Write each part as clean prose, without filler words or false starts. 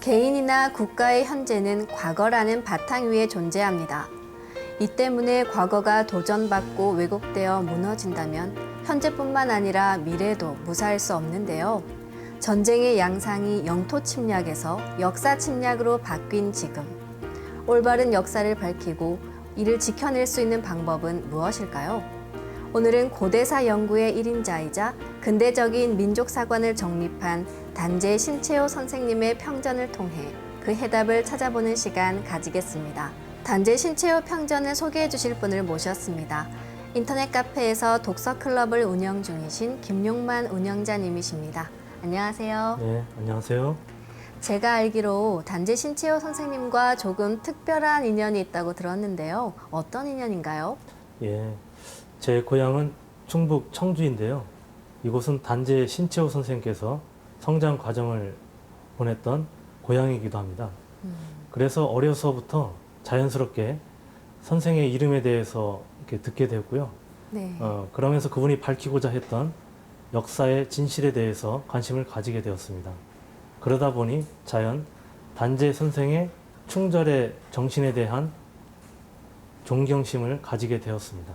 개인이나 국가의 현재는 과거라는 바탕 위에 존재합니다. 이 때문에 과거가 도전받고 왜곡되어 무너진다면 현재뿐만 아니라 미래도 무사할 수 없는데요. 전쟁의 양상이 영토 침략에서 역사 침략으로 바뀐 지금, 올바른 역사를 밝히고 이를 지켜낼 수 있는 방법은 무엇일까요? 오늘은 고대사 연구의 1인자이자 근대적인 민족사관을 정립한 단재 신채호 선생님의 평전을 통해 그 해답을 찾아보는 시간 가지겠습니다. 단재 신채호 평전을 소개해 주실 분을 모셨습니다. 인터넷 카페에서 독서 클럽을 운영 중이신 김용만 운영자님이십니다. 안녕하세요. 네, 안녕하세요. 제가 알기로 단재 신채호 선생님과 조금 특별한 인연이 있다고 들었는데요. 어떤 인연인가요? 예, 제 고향은 충북 청주인데요. 이곳은 단재 신채호 선생님께서 성장 과정을 보냈던 고향이기도 합니다. 그래서 어려서부터 자연스럽게 선생의 이름에 대해서 이렇게 듣게 되었고요. 네. 그러면서 그분이 밝히고자 했던 역사의 진실에 대해서 관심을 가지게 되었습니다. 그러다 보니 자연 단재 선생의 충절의 정신에 대한 존경심을 가지게 되었습니다.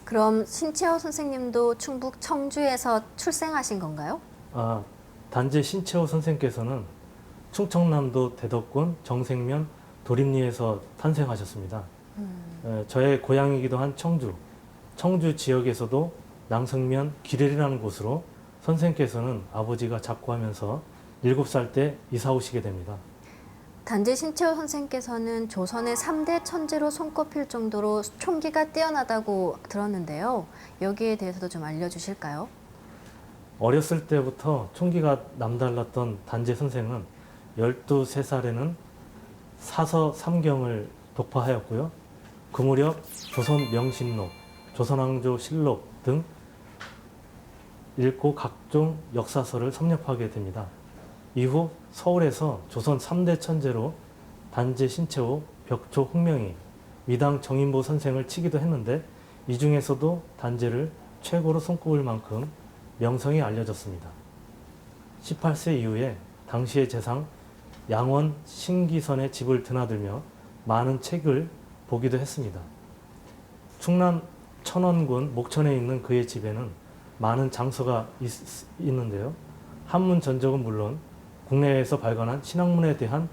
그럼 신채호 선생님도 충북 청주에서 출생하신 건가요? 단재 신채호 선생께서는 충청남도 대덕군 정생면 도림리에서 탄생하셨습니다. 저의 고향이기도 한 청주 지역에서도 낭성면 기렐이라는 곳으로 선생께서는 아버지가 작고하면서 7살 때 이사 오시게 됩니다. 단재 신채호 선생께서는 조선의 3대 천재로 손꼽힐 정도로 총기가 뛰어나다고 들었는데요. 여기에 대해서도 좀 알려주실까요? 어렸을 때부터 총기가 남달랐던 단재 선생은 13살에는 사서 삼경을 독파하였고요. 그 무렵 조선 명신록, 조선왕조 실록 등 읽고 각종 역사서를 섭렵하게 됩니다. 이후 서울에서 조선 3대 천재로 단재 신채호, 벽초 홍명희, 위당 정인보 선생을 치기도 했는데 이 중에서도 단재를 최고로 손꼽을 만큼 명성이 알려졌습니다. 18세 이후에 당시의 재상 양원 신기선의 집을 드나들며 많은 책을 보기도 했습니다. 충남 천원군 목천에 있는 그의 집에는 많은 장서가 있는데요. 한문 전적은 물론 국내에서 발간한 신학문에 대한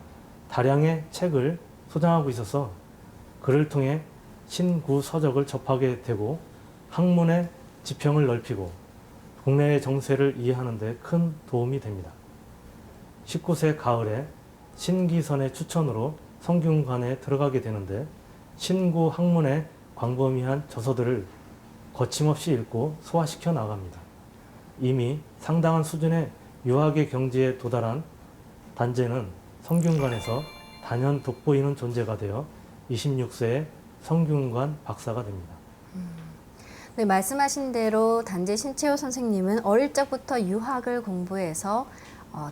다량의 책을 소장하고 있어서 그를 통해 신구 서적을 접하게 되고 학문의 지평을 넓히고 국내의 정세를 이해하는 데 큰 도움이 됩니다. 19세 가을에 신기선의 추천으로 성균관에 들어가게 되는데 신구 학문의 광범위한 저서들을 거침없이 읽고 소화시켜 나갑니다. 이미 상당한 수준의 유학의 경지에 도달한 단재는 성균관에서 단연 돋보이는 존재가 되어 26세에 성균관 박사가 됩니다. 네, 말씀하신 대로 단재 신채호 선생님은 어릴 적부터 유학을 공부해서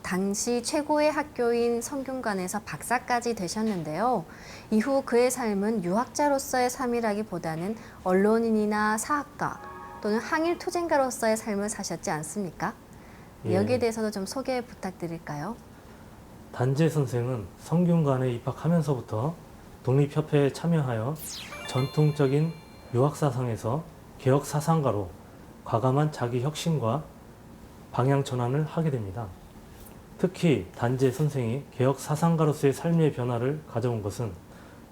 당시 최고의 학교인 성균관에서 박사까지 되셨는데요. 이후 그의 삶은 유학자로서의 삶이라기보다는 언론인이나 사학가 또는 항일투쟁가로서의 삶을 사셨지 않습니까? 예. 여기에 대해서도 좀 소개 부탁드릴까요? 단재 선생은 성균관에 입학하면서부터 독립협회에 참여하여 전통적인 유학사상에서 개혁사상가로 과감한 자기 혁신과 방향 전환을 하게 됩니다. 특히 단재 선생이 개혁사상가로서의 삶의 변화를 가져온 것은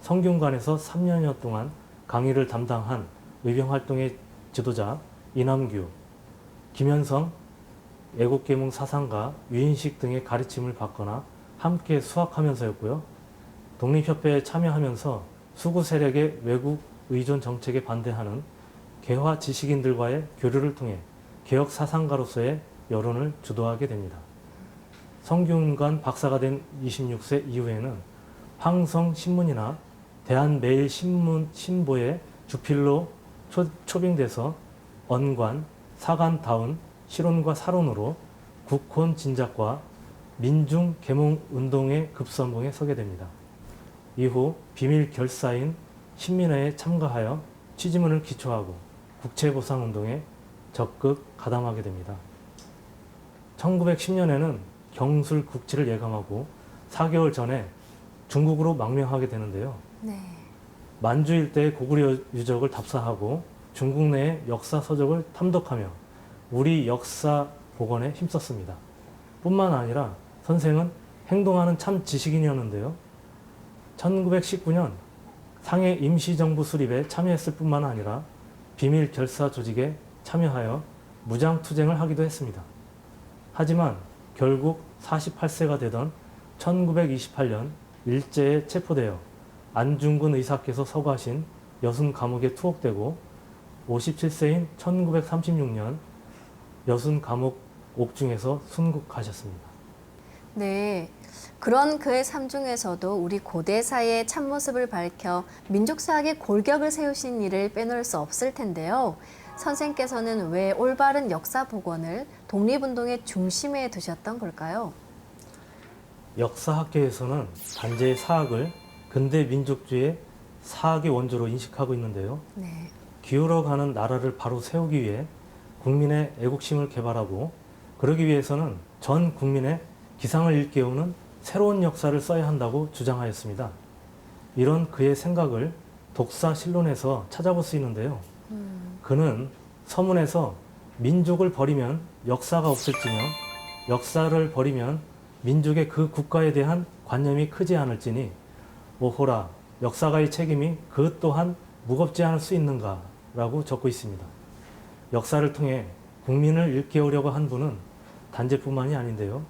성균관에서 3년여 동안 강의를 담당한 의병활동의 지도자 이남규, 김현성, 애국계몽 사상가 유인식 등의 가르침을 받거나 함께 수학하면서였고요. 독립협회에 참여하면서 수구 세력의 외국 의존 정책에 반대하는 개화 지식인들과의 교류를 통해 개혁 사상가로서의 여론을 주도하게 됩니다. 성균관 박사가 된 26세 이후에는 황성신문이나 대한매일신보의 주필로 초빙돼서 언관, 사관다운, 실론과 사론으로 국혼 진작과 민중 계몽 운동의 급선봉에 서게 됩니다. 이후 비밀 결사인 신민회에 참가하여 취지문을 기초하고 국채보상운동에 적극 가담하게 됩니다. 1910년에는 경술국지를 예감하고 4개월 전에 중국으로 망명하게 되는데요. 네. 만주 일대의 고구려 유적을 답사하고 중국 내의 역사 서적을 탐독하며 우리 역사 복원에 힘썼습니다. 뿐만 아니라 선생은 행동하는 참 지식인이었는데요. 1919년 상해 임시정부 수립에 참여했을 뿐만 아니라 비밀 결사 조직에 참여하여 무장투쟁을 하기도 했습니다. 하지만 결국 48세가 되던 1928년 일제에 체포되어 안중근 의사께서 서거하신 여순 감옥에 투옥되고 57세인 1936년 여순 감옥 옥중에서 순국하셨습니다. 네. 그런 그의 삶 중에서도 우리 고대사의 참모습을 밝혀 민족사학의 골격을 세우신 일을 빼놓을 수 없을 텐데요. 선생께서는 왜 올바른 역사 복원을 독립운동의 중심에 두셨던 걸까요? 역사학계에서는 단재의 사학을 근대 민족주의의 사학의 원조로 인식하고 있는데요. 네. 기울어가는 나라를 바로 세우기 위해 국민의 애국심을 개발하고 그러기 위해서는 전 국민의 기상을 일깨우는 새로운 역사를 써야 한다고 주장하였습니다. 이런 그의 생각을 독사실론에서 찾아볼 수 있는데요. 그는 서문에서 민족을 버리면 역사가 없을지며 역사를 버리면 민족의 그 국가에 대한 관념이 크지 않을지니 오호라 역사가의 책임이 그 또한 무겁지 않을 수 있는가 라고 적고 있습니다. 역사를 통해 국민을 일깨우려고 한 분은 단재뿐만이 아닌데요.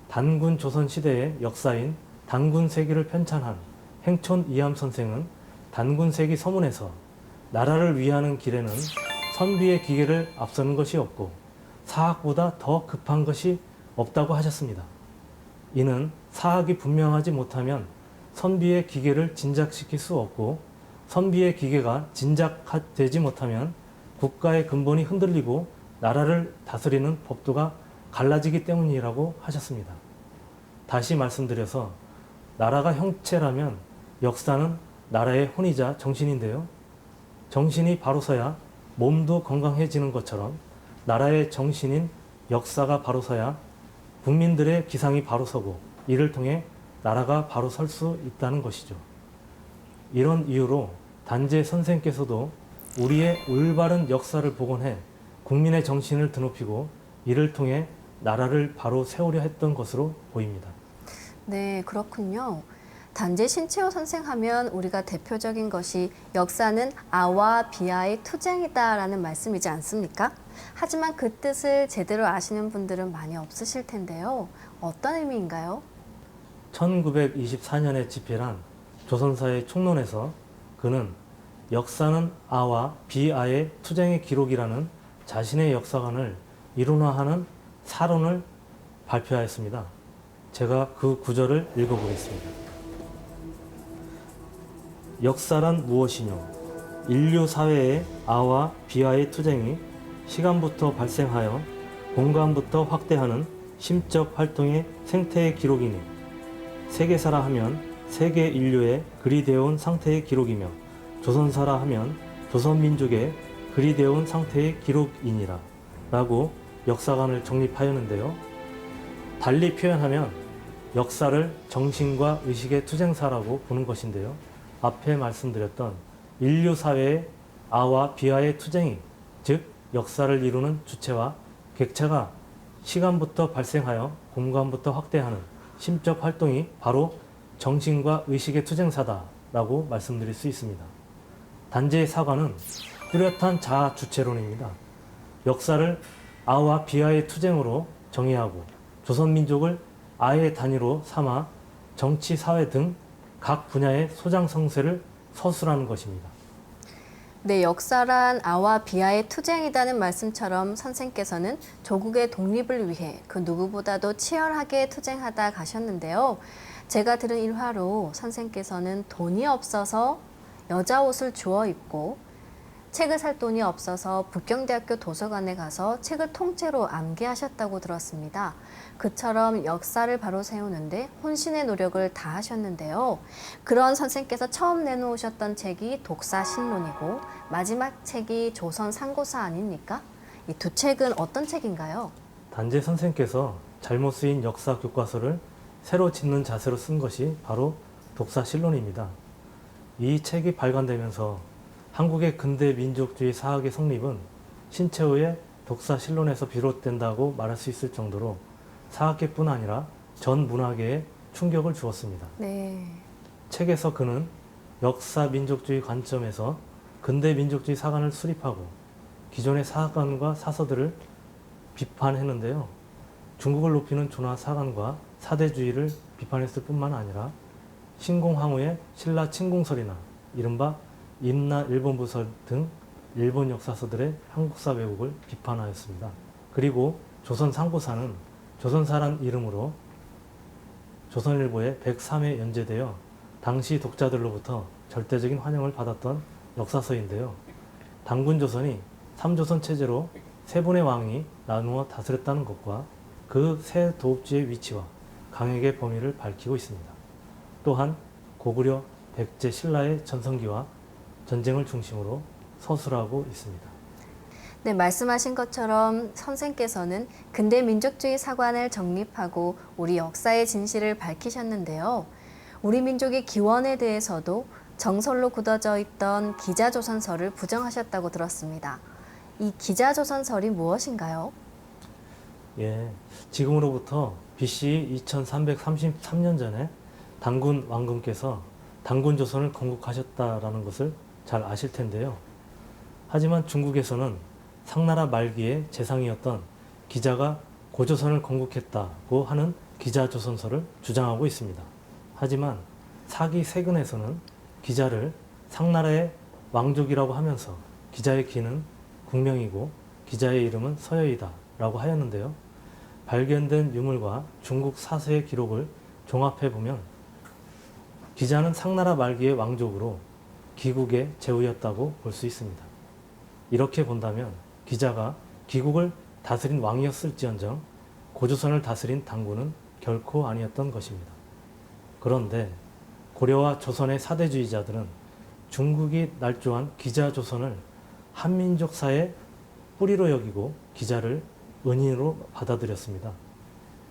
단군 조선시대의 역사인 단군세기를 편찬한 행촌 이함 선생은 단군세기 서문에서 나라를 위하는 길에는 선비의 기계를 앞서는 것이 없고 사학보다 더 급한 것이 없다고 하셨습니다. 이는 사학이 분명하지 못하면 선비의 기계를 진작시킬 수 없고 선비의 기계가 진작되지 못하면 국가의 근본이 흔들리고 나라를 다스리는 법도가 갈라지기 때문이라고 하셨습니다. 다시 말씀드려서 나라가 형체라면 역사는 나라의 혼이자 정신인데요. 정신이 바로 서야 몸도 건강해지는 것처럼 나라의 정신인 역사가 바로 서야 국민들의 기상이 바로 서고 이를 통해 나라가 바로 설 수 있다는 것이죠. 이런 이유로 단재 선생께서도 우리의 올바른 역사를 복원해 국민의 정신을 드높이고 이를 통해 나라를 바로 세우려 했던 것으로 보입니다. 네, 그렇군요. 단재 신채호 선생 하면 우리가 대표적인 것이 역사는 아와 비아의 투쟁이다라는 말씀이지 않습니까? 하지만 그 뜻을 제대로 아시는 분들은 많이 없으실 텐데요. 어떤 의미인가요? 1924년에 집필한 조선사의 총론에서 그는 역사는 아와 비아의 투쟁의 기록이라는 자신의 역사관을 이론화하는 사론을 발표하였습니다. 제가 그 구절을 읽어보겠습니다. 역사란 무엇이뇨? 인류 사회의 아와 비아의 투쟁이 시간부터 발생하여 공간부터 확대하는 심적 활동의 생태의 기록이니 세계사라 하면 세계 인류의 그리 되어온 상태의 기록이며 조선사라 하면 조선민족의 그리 되어온 상태의 기록이니라 라고 역사관을 정립하였는데요. 달리 표현하면 역사를 정신과 의식의 투쟁사라고 보는 것인데요. 앞에 말씀드렸던 인류 사회의 아와 비아의 투쟁이 즉 역사를 이루는 주체와 객체가 시간부터 발생하여 공간부터 확대하는 심적 활동이 바로 정신과 의식의 투쟁사다라고 말씀드릴 수 있습니다. 단재의 사관은 뚜렷한 자아 주체론입니다. 역사를 아와 비아의 투쟁으로 정의하고 조선민족을 아의 단위로 삼아 정치, 사회 등 각 분야의 소장성세를 서술하는 것입니다. 네, 역사란 아와 비아의 투쟁이라는 말씀처럼 선생께서는 조국의 독립을 위해 그 누구보다도 치열하게 투쟁하다 가셨는데요. 제가 들은 일화로 선생께서는 돈이 없어서 여자 옷을 주워 입고 책을 살 돈이 없어서 북경대학교 도서관에 가서 책을 통째로 암기하셨다고 들었습니다. 그처럼 역사를 바로 세우는데 혼신의 노력을 다하셨는데요. 그런 선생께서 처음 내놓으셨던 책이 독사신론이고 마지막 책이 조선상고사 아닙니까? 이 두 책은 어떤 책인가요? 단재 선생께서 잘못 쓰인 역사 교과서를 새로 짓는 자세로 쓴 것이 바로 독사실론입니다. 이 책이 발간되면서 한국의 근대 민족주의 사학의 성립은 신채호의 독사실론에서 비롯된다고 말할 수 있을 정도로 사학계뿐 아니라 전 문화계에 충격을 주었습니다. 네. 책에서 그는 역사 민족주의 관점에서 근대 민족주의 사관을 수립하고 기존의 사관과 사서들을 비판했는데요. 중국을 높이는 존화 사관과 사대주의를 비판했을 뿐만 아니라 신공항우의 신라 침공설이나 이른바 임나 일본부설 등 일본 역사서들의 한국사 왜곡을 비판하였습니다. 그리고 조선 상고사는 조선사란 이름으로 조선일보에 103회 연재되어 당시 독자들로부터 절대적인 환영을 받았던 역사서인데요. 단군조선이 삼조선 체제로 세 분의 왕이 나누어 다스렸다는 것과 그 세 도읍지의 위치와 강액의 범위를 밝히고 있습니다. 또한 고구려 백제 신라의 전성기와 전쟁을 중심으로 서술하고 있습니다. 네, 말씀하신 것처럼 선생께서는 근대 민족주의 사관을 정립하고 우리 역사의 진실을 밝히셨는데요. 우리 민족의 기원에 대해서도 정설로 굳어져 있던 기자조선설을 부정하셨다고 들었습니다. 이 기자조선설이 무엇인가요? 예, 지금으로부터 BC 2333년 전에 단군 왕금께서 단군조선을 건국하셨다라는 것을 잘 아실 텐데요. 하지만 중국에서는 상나라 말기의 재상이었던 기자가 고조선을 건국했다고 하는 기자조선설을 주장하고 있습니다. 하지만 사기 세근에서는 기자를 상나라의 왕족이라고 하면서 기자의 기는 국명이고 기자의 이름은 서여이다 라고 하였는데요. 발견된 유물과 중국 사서의 기록을 종합해보면 기자는 상나라 말기의 왕족으로 기국의 제후였다고 볼 수 있습니다. 이렇게 본다면 기자가 기국을 다스린 왕이었을지언정 고조선을 다스린 단군은 결코 아니었던 것입니다. 그런데 고려와 조선의 사대주의자들은 중국이 날조한 기자조선을 한민족사의 뿌리로 여기고 기자를 은인으로 받아들였습니다.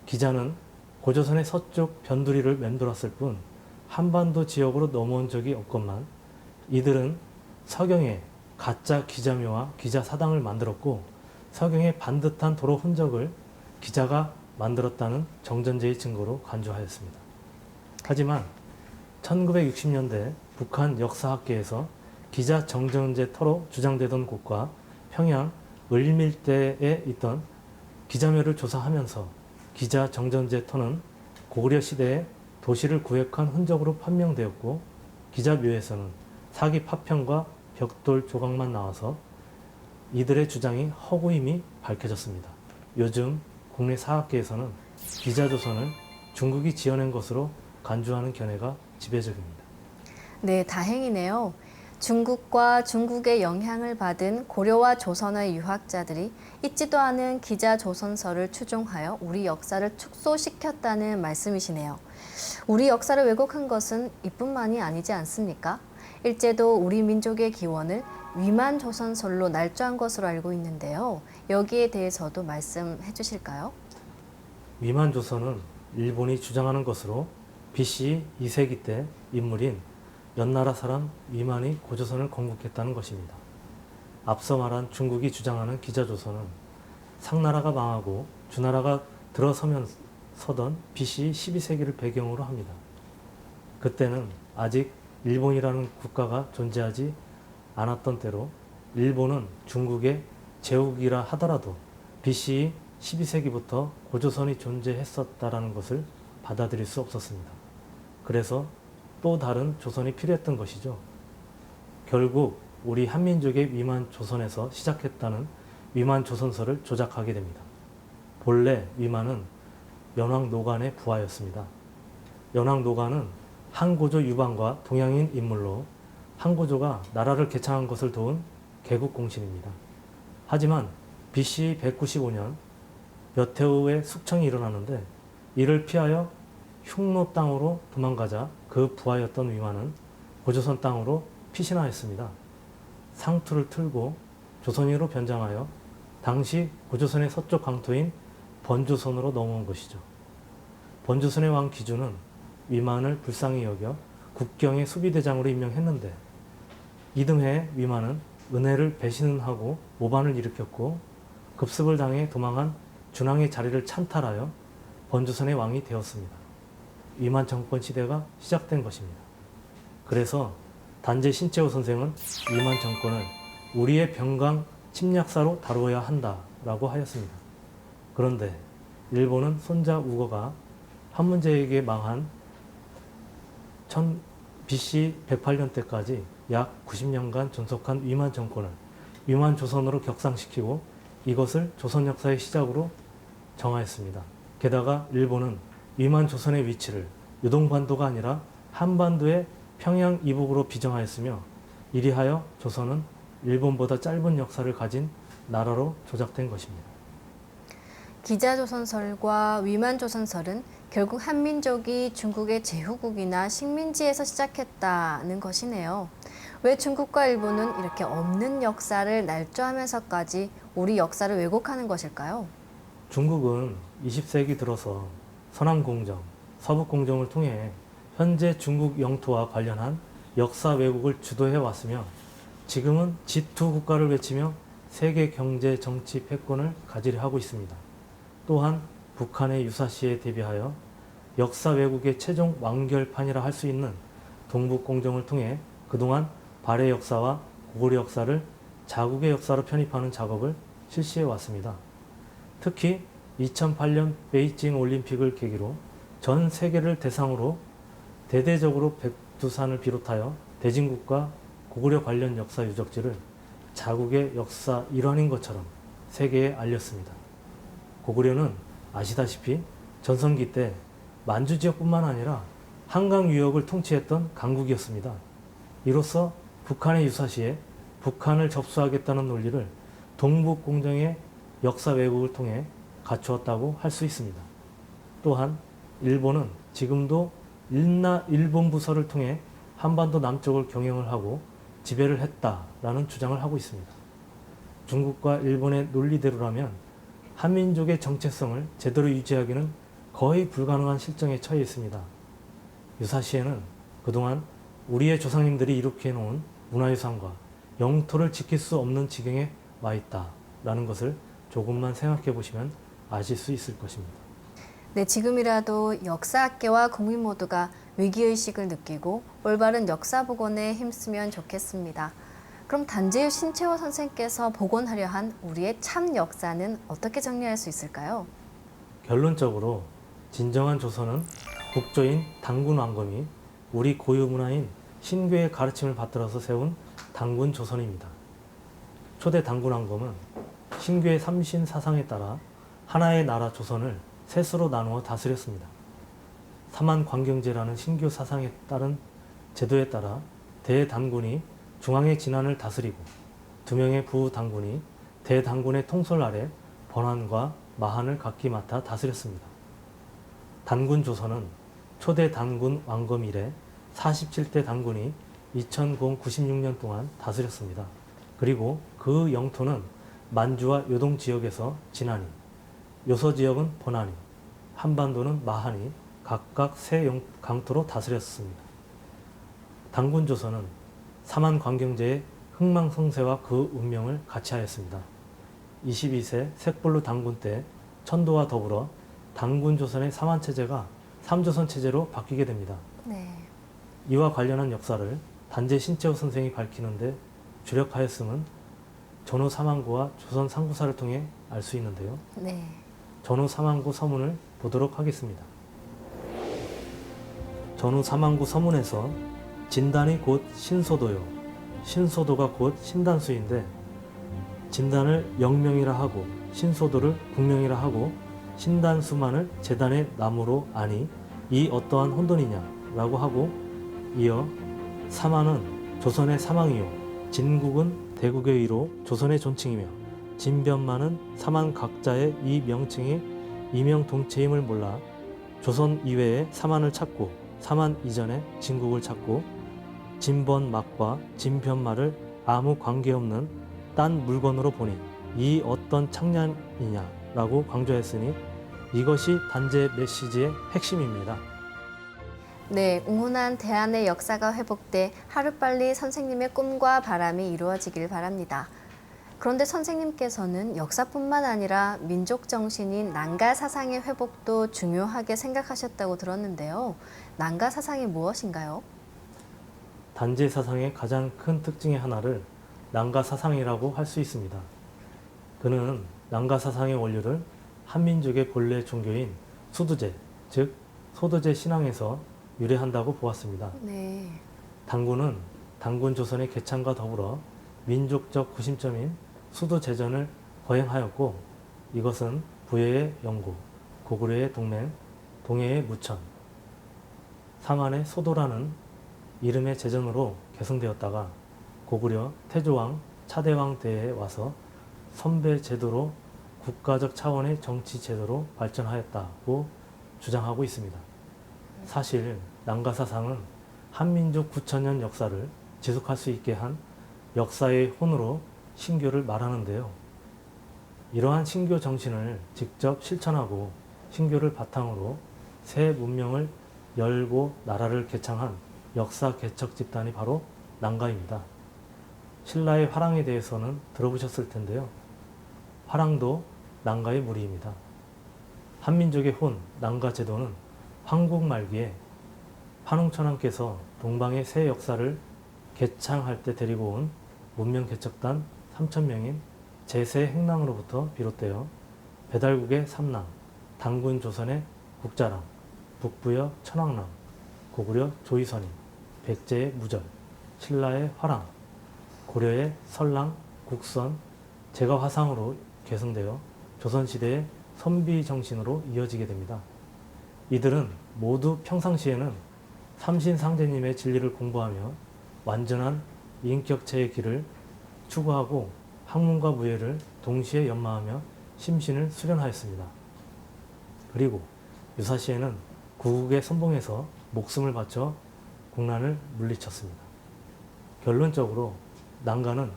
기자는 고조선의 서쪽 변두리를 맴돌았을 뿐 한반도 지역으로 넘어온 적이 없건만 이들은 서경에 가짜 기자묘와 기자사당을 만들었고 서경의 반듯한 도로 흔적을 기자가 만들었다는 정전제의 증거로 간주하였습니다. 하지만 1960년대 북한 역사학계에서 기자 정전제 터로 주장되던 곳과 평양 을밀대에 있던 기자묘를 조사하면서 기자 정전제 터는 고구려 시대에 도시를 구획한 흔적으로 판명되었고 기자묘에서는 사기 파편과 벽돌 조각만 나와서 이들의 주장이 허구임이 밝혀졌습니다. 요즘 국내 사학계에서는 기자조선을 중국이 지어낸 것으로 간주하는 견해가 지배적입니다. 네, 다행이네요. 중국과 중국의 영향을 받은 고려와 조선의 유학자들이 있지도 않은 기자조선설을 추종하여 우리 역사를 축소시켰다는 말씀이시네요. 우리 역사를 왜곡한 것은 이뿐만이 아니지 않습니까? 일제도 우리 민족의 기원을 위만조선설로 날조한 것으로 알고 있는데요. 여기에 대해서도 말씀해 주실까요? 위만조선은 일본이 주장하는 것으로 BC 2세기 때 인물인 연나라 사람 위만이 고조선을 건국했다는 것입니다. 앞서 말한 중국이 주장하는 기자조선은 상나라가 망하고 주나라가 들어서던 BC 12세기를 배경으로 합니다. 그때는 아직 일본이라는 국가가 존재하지 않았던 때로 일본은 중국의 제국이라 하더라도 BC 12세기부터 고조선이 존재했었다라는 것을 받아들일 수 없었습니다. 그래서 또 다른 조선이 필요했던 것이죠. 결국 우리 한민족의 위만조선에서 시작했다는 위만조선설을 조작하게 됩니다. 본래 위만은 연왕노간의 부하였습니다. 연왕노간은 한고조 유방과 동양인 인물로 한고조가 나라를 개창한 것을 도운 개국공신입니다. 하지만 BC 195년 몇 해 후에 숙청이 일어나는데 이를 피하여 흉노 땅으로 도망가자 그 부하였던 위만은 고조선 땅으로 피신하였습니다. 상투를 틀고 조선인으로 변장하여 당시 고조선의 서쪽 강토인 번조선으로 넘어온 것이죠. 번주선의 왕 기준은 위만을 불쌍히 여겨 국경의 수비대장으로 임명했는데 이듬해 위만은 은혜를 배신하고 모반을 일으켰고 급습을 당해 도망한 준왕의 자리를 찬탈하여 번주선의 왕이 되었습니다. 위만 정권 시대가 시작된 것입니다. 그래서 단재 신채호 선생은 위만 정권을 우리의 병강 침략사로 다루어야 한다라고 하였습니다. 그런데 일본은 손자 우거가 한문제에게 망한 BC 108년 때까지 약 90년간 존속한 위만 정권을 위만 조선으로 격상시키고 이것을 조선 역사의 시작으로 정하였습니다. 게다가 일본은 위만 조선의 위치를 요동반도가 아니라 한반도의 평양 이북으로 비정하였으며 이리하여 조선은 일본보다 짧은 역사를 가진 나라로 조작된 것입니다. 기자조선설과 위만조선설은 결국 한민족이 중국의 제후국이나 식민지에서 시작했다는 것이네요. 왜 중국과 일본은 이렇게 없는 역사를 날조하면서까지 우리 역사를 왜곡하는 것일까요? 중국은 20세기 들어서 서남공정, 서북공정을 통해 현재 중국 영토와 관련한 역사 왜곡을 주도해 왔으며 지금은 G2 국가를 외치며 세계 경제 정치 패권을 가지려 하고 있습니다. 또한 북한의 유사시에 대비하여 역사 왜곡의 최종 완결판이라 할 수 있는 동북공정을 통해 그동안 발해 역사와 고구려 역사를 자국의 역사로 편입하는 작업을 실시해 왔습니다. 특히 2008년 베이징 올림픽을 계기로 전 세계를 대상으로 대대적으로 백두산을 비롯하여 대진국과 고구려 관련 역사 유적지를 자국의 역사 일환인 것처럼 세계에 알렸습니다. 고구려는 아시다시피 전성기 때 만주 지역뿐만 아니라 한강 유역을 통치했던 강국이었습니다. 이로써 북한의 유사시에 북한을 접수하겠다는 논리를 동북공정의 역사 왜곡을 통해 갖추었다고 할 수 있습니다. 또한 일본은 지금도 일본 부서를 통해 한반도 남쪽을 경영을 하고 지배를 했다라는 주장을 하고 있습니다. 중국과 일본의 논리대로라면 한민족의 정체성을 제대로 유지하기는 거의 불가능한 실정에 처해 있습니다. 유사시에는 그동안 우리의 조상님들이 이룩해 놓은 문화유산과 영토를 지킬 수 없는 지경에 와 있다라는 것을 조금만 생각해 보시면 아실 수 있을 것입니다. 네, 지금이라도 역사학계와 국민 모두가 위기의식을 느끼고 올바른 역사 복원에 힘쓰면 좋겠습니다. 그럼 단재유 신채호 선생께서 복원하려 한 우리의 참 역사는 어떻게 정리할 수 있을까요? 결론적으로 진정한 조선은 국조인 단군 왕검이 우리 고유 문화인 신교의 가르침을 받들어서 세운 단군 조선입니다. 초대 단군 왕검은 신교의 삼신 사상에 따라 하나의 나라 조선을 셋으로 나누어 다스렸습니다. 삼한관경제라는 신교 사상에 따른 제도에 따라 대단군이 중앙의 진안을 다스리고 2명의 부단군이 대단군의 통솔 아래 번안과 마한을 각기 맡아 다스렸습니다. 단군 조선은 초대 단군 왕검 이래 47대 단군이 2096년 동안 다스렸습니다. 그리고 그 영토는 만주와 요동 지역에서 진안이, 요서 지역은 번안이, 한반도는 마한이 각각 세 강토로 다스렸습니다. 단군 조선은 삼한관경제의 흥망성쇠와 그 운명을 같이 하였습니다. 22세 색불로 단군 때 천도와 더불어 단군 조선의 삼한체제가 삼조선 체제로 바뀌게 됩니다. 네. 이와 관련한 역사를 단재 신채호 선생이 밝히는데 주력하였음은 전후 삼한구와 조선 상구사를 통해 알 수 있는데요. 네. 전후 삼한구 서문을 보도록 하겠습니다. 전후 삼한구 서문에서 진단이 곧 신소도요. 신소도가 곧 신단수인데 진단을 영명이라 하고 신소도를 국명이라 하고 신단수만을 제단의 나무로 아니 이 어떠한 혼돈이냐 라고 하고 이어 삼한은 조선의 사망이요 진국은 대국의 위로 조선의 존칭이며 진변만은 삼한 각자의 이 명칭이 이명동체임을 몰라 조선 이외에 삼한을 찾고 삼한 이전에 진국을 찾고 진번막과 진변말을 아무 관계없는 딴 물건으로 보니 이 어떤 창년이냐 라고 강조했으니 이것이 단재 메시지의 핵심입니다. 네, 웅훈한 대한의 역사가 회복돼 하루빨리 선생님의 꿈과 바람이 이루어지길 바랍니다. 그런데 선생님께서는 역사뿐만 아니라 민족 정신인 난가 사상의 회복도 중요하게 생각하셨다고 들었는데요. 난가 사상이 무엇인가요? 단재 사상의 가장 큰 특징의 하나를 난가 사상이라고 할 수 있습니다. 그는 난가 사상의 원료를 한민족의 본래 종교인 수두제, 즉 소두제 신앙에서 유래한다고 보았습니다. 네. 단군은 단군 조선의 개창과 더불어 민족적 구심점인 수두제전을 거행하였고, 이것은 부여의 영구, 고구려의 동맹, 동해의 무천, 상한의 소도라는 이름의 제전으로 계승되었다가 고구려 태조왕, 차대왕 때에 와서 선배 제도로 국가적 차원의 정치 제도로 발전하였다고 주장하고 있습니다. 사실 난가 사상은 한민족 9천년 역사를 지속할 수 있게 한 역사의 혼으로 신교를 말하는데요. 이러한 신교 정신을 직접 실천하고 신교를 바탕으로 새 문명을 열고 나라를 개창한 역사 개척 집단이 바로 난가입니다. 신라의 화랑에 대해서는 들어보셨을 텐데요. 화랑도 난가의 무리입니다. 한민족의 혼, 난가 제도는 황국 말기에 판홍천왕께서 동방의 새 역사를 개창할 때 데리고 온 문명 개척단 3,000명인 제세 행랑으로부터 비롯되어 배달국의 삼랑, 단군 조선의 국자랑, 북부여 천왕랑, 고구려 조이선임, 백제의 무절, 신라의 화랑, 고려의 설랑, 국선, 제가화상으로 계승되어 조선시대의 선비 정신으로 이어지게 됩니다. 이들은 모두 평상시에는 삼신상제님의 진리를 공부하며 완전한 인격체의 길을 추구하고 학문과 무예를 동시에 연마하며 심신을 수련하였습니다. 그리고 유사시에는 구국의 선봉에서 목숨을 바쳐 국난을 물리쳤습니다. 결론적으로 난가는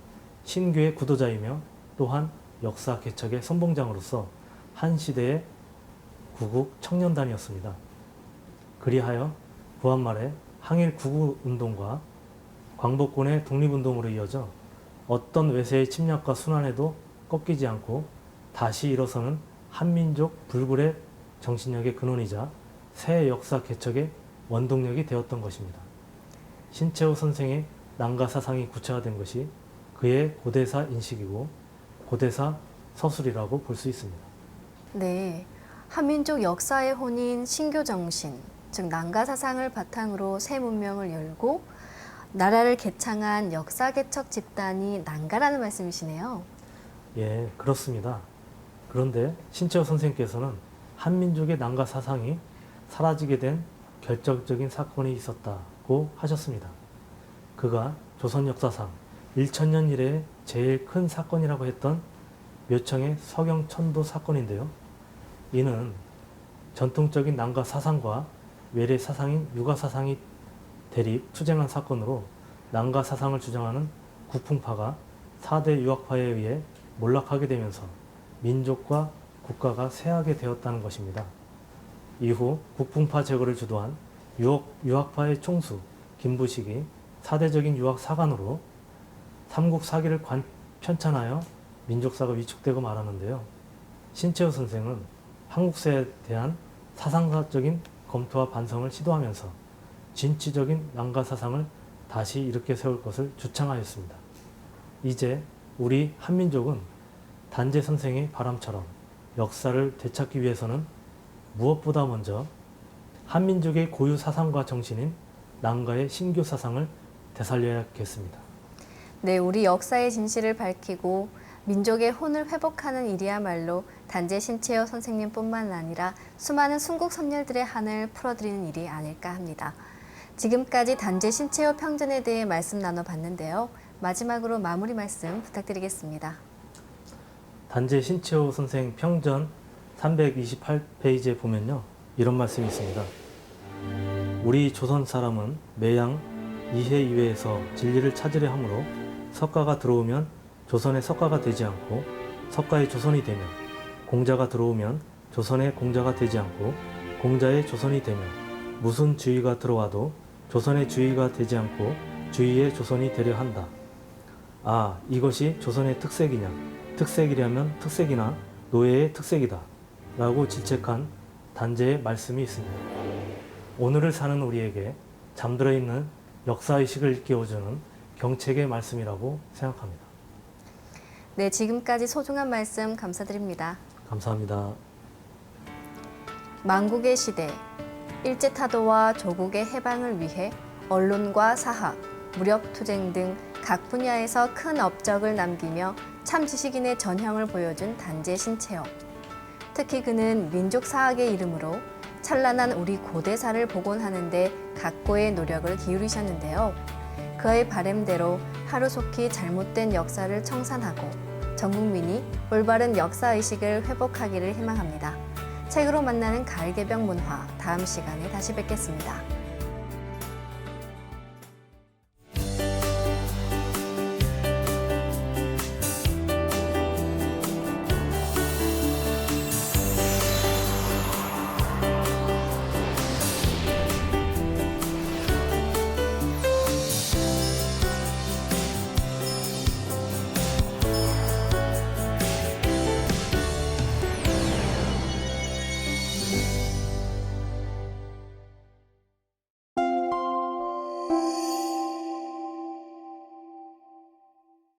신교의 구도자이며 또한 역사 개척의 선봉장으로서 한 시대의 구국 청년단이었습니다. 그리하여 부한말의 항일 구국운동과 광복군의 독립운동으로 이어져 어떤 외세의 침략과 순환에도 꺾이지 않고 다시 일어서는 한민족 불굴의 정신력의 근원이자 새 역사 개척의 원동력이 되었던 것입니다. 신채호 선생의 난가 사상이 구체화된 것이 그의 고대사 인식이고 고대사 서술이라고 볼 수 있습니다. 네, 한민족 역사의 혼인 신교 정신, 즉 난가 사상을 바탕으로 새 문명을 열고 나라를 개창한 역사 개척 집단이 난가라는 말씀이시네요. 예, 그렇습니다. 그런데 신채호 선생께서는 한민족의 난가 사상이 사라지게 된 결정적인 사건이 있었다고 하셨습니다. 그가 조선 역사상 1000년 이래의 제일 큰 사건이라고 했던 묘청의 서경천도 사건인데요. 이는 전통적인 난가 사상과 외래 사상인 유가 사상이 대립 투쟁한 사건으로 난가 사상을 주장하는 국풍파가 4대 유학파에 의해 몰락하게 되면서 민족과 국가가 쇠하게 되었다는 것입니다. 이후 국풍파 제거를 주도한 유학파의 총수 김부식이 4대적인 유학 사관으로 삼국 사기를 편찬하여 민족사가 위축되고 말았는데요. 신채호 선생은 한국사에 대한 사상사적인 검토와 반성을 시도하면서 진취적인 난가 사상을 다시 일으켜 세울 것을 주창하였습니다. 이제 우리 한민족은 단재 선생의 바람처럼 역사를 되찾기 위해서는 무엇보다 먼저 한민족의 고유 사상과 정신인 난가의 신교 사상을 되살려야겠습니다. 네, 우리 역사의 진실을 밝히고 민족의 혼을 회복하는 일이야말로 단재 신채호 선생님뿐만 아니라 수많은 순국 선열들의 한을 풀어드리는 일이 아닐까 합니다. 지금까지 단재 신채호 평전에 대해 말씀 나눠봤는데요. 마지막으로 마무리 말씀 부탁드리겠습니다. 단재 신채호 선생 평전 328페이지에 보면요, 이런 말씀이 있습니다. 우리 조선 사람은 매양 이해 이외에서 진리를 찾으려 하므로 석가가 들어오면 조선의 석가가 되지 않고 석가의 조선이 되며 공자가 들어오면 조선의 공자가 되지 않고 공자의 조선이 되며 무슨 주의가 들어와도 조선의 주의가 되지 않고 주의의 조선이 되려 한다. 아, 이것이 조선의 특색이냐? 특색이라면 특색이나 노예의 특색이다. 라고 질책한 단제의 말씀이 있습니다. 오늘을 사는 우리에게 잠들어 있는 역사의식을 일깨워주는 경책의 말씀이라고 생각합니다. 네, 지금까지 소중한 말씀 감사드립니다. 감사합니다. 만국의 시대, 일제타도와 조국의 해방을 위해 언론과 사학, 무력투쟁 등 각 분야에서 큰 업적을 남기며 참 지식인의 전형을 보여준 단재 신채업. 특히 그는 민족사학의 이름으로 찬란한 우리 고대사를 복원하는 데 각고의 노력을 기울이셨는데요. 그의 바램대로 하루속히 잘못된 역사를 청산하고 전 국민이 올바른 역사의식을 회복하기를 희망합니다. 책으로 만나는 가을개병 문화, 다음 시간에 다시 뵙겠습니다.